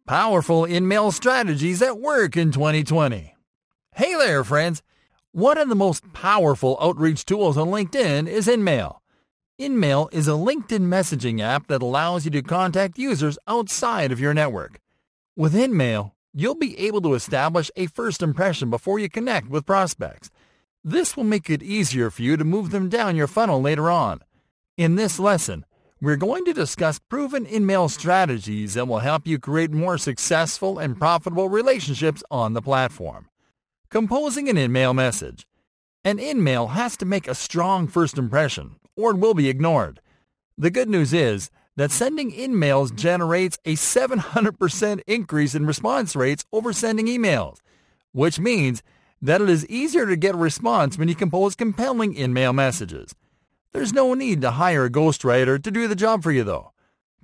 Powerful InMail strategies that work in 2020. Hey there, friends! One of the most powerful outreach tools on LinkedIn is InMail. InMail is a LinkedIn messaging app that allows you to contact users outside of your network. With InMail, you'll be able to establish a first impression before you connect with prospects. This will make it easier for you to move them down your funnel later on. In this lesson, we're going to discuss proven InMail strategies that will help you create more successful and profitable relationships on the platform. Composing an InMail message. An InMail has to make a strong first impression, or it will be ignored. The good news is that sending InMails generates a 700% increase in response rates over sending emails, which means that it is easier to get a response when you compose compelling InMail messages. There's no need to hire a ghostwriter to do the job for you, though.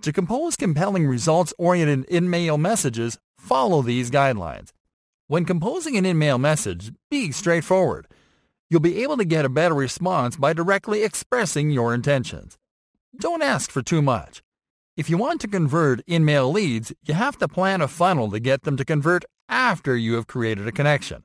To compose compelling results-oriented InMail messages, follow these guidelines. When composing an InMail message, be straightforward. You'll be able to get a better response by directly expressing your intentions. Don't ask for too much. If you want to convert InMail leads, you have to plan a funnel to get them to convert after you have created a connection.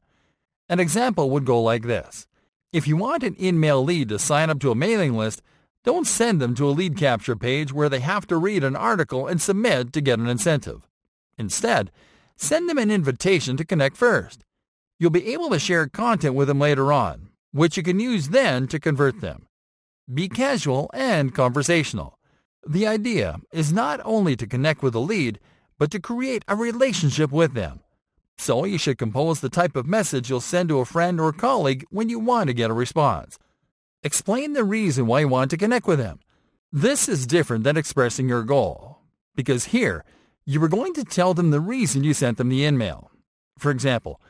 An example would go like this. If you want an InMail lead to sign up to a mailing list, don't send them to a lead capture page where they have to read an article and submit to get an incentive. Instead, send them an invitation to connect first. You'll be able to share content with them later on, which you can use then to convert them. Be casual and conversational. The idea is not only to connect with a lead, but to create a relationship with them. So you should compose the type of message you'll send to a friend or colleague when you want to get a response. Explain the reason why you want to connect with them. This is different than expressing your goal, because here, you are going to tell them the reason you sent them the InMail. For example,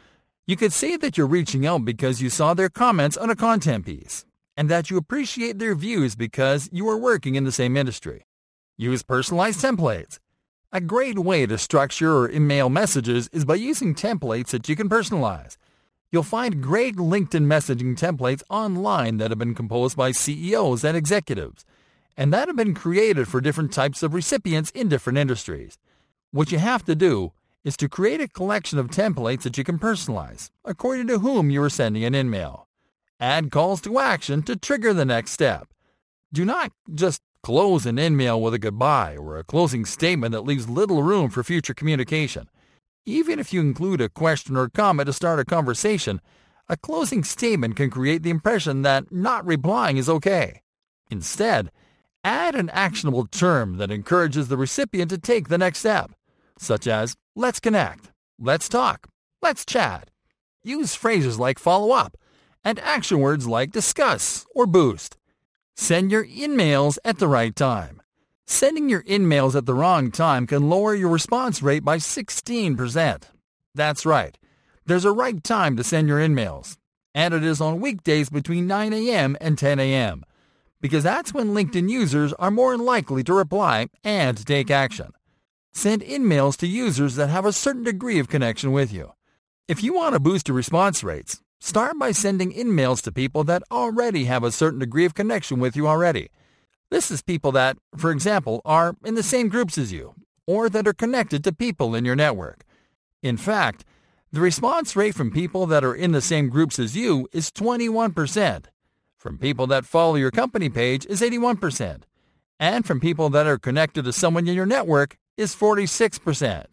you could say that you're reaching out because you saw their comments on a content piece, and that you appreciate their views because you are working in the same industry. Use personalized templates. A great way to structure your InMail messages is by using templates that you can personalize. You'll find great LinkedIn messaging templates online that have been composed by CEOs and executives, and that have been created for different types of recipients in different industries. What you have to do is to create a collection of templates that you can personalize, according to whom you are sending an InMail. Add calls to action to trigger the next step. Do not just close an InMail with a goodbye or a closing statement that leaves little room for future communication. Even if you include a question or comment to start a conversation, a closing statement can create the impression that not replying is okay. Instead, add an actionable term that encourages the recipient to take the next step, such as, let's connect, let's talk, let's chat. Use phrases like follow up and action words like discuss or boost. Send your InMails at the right time. Sending your InMails at the wrong time can lower your response rate by 16%. That's right. There's a right time to send your InMails, and it is on weekdays between 9 a.m. and 10 a.m., because that's when LinkedIn users are more likely to reply and to take action. Send InMails to users that have a certain degree of connection with you. If you want to boost your response rates, start by sending InMails to people that already have a certain degree of connection with you already. This is people that, for example, are in the same groups as you, or that are connected to people in your network. In fact, the response rate from people that are in the same groups as you is 21%. From people that follow your company page is 81%. And from people that are connected to someone in your network is 46%.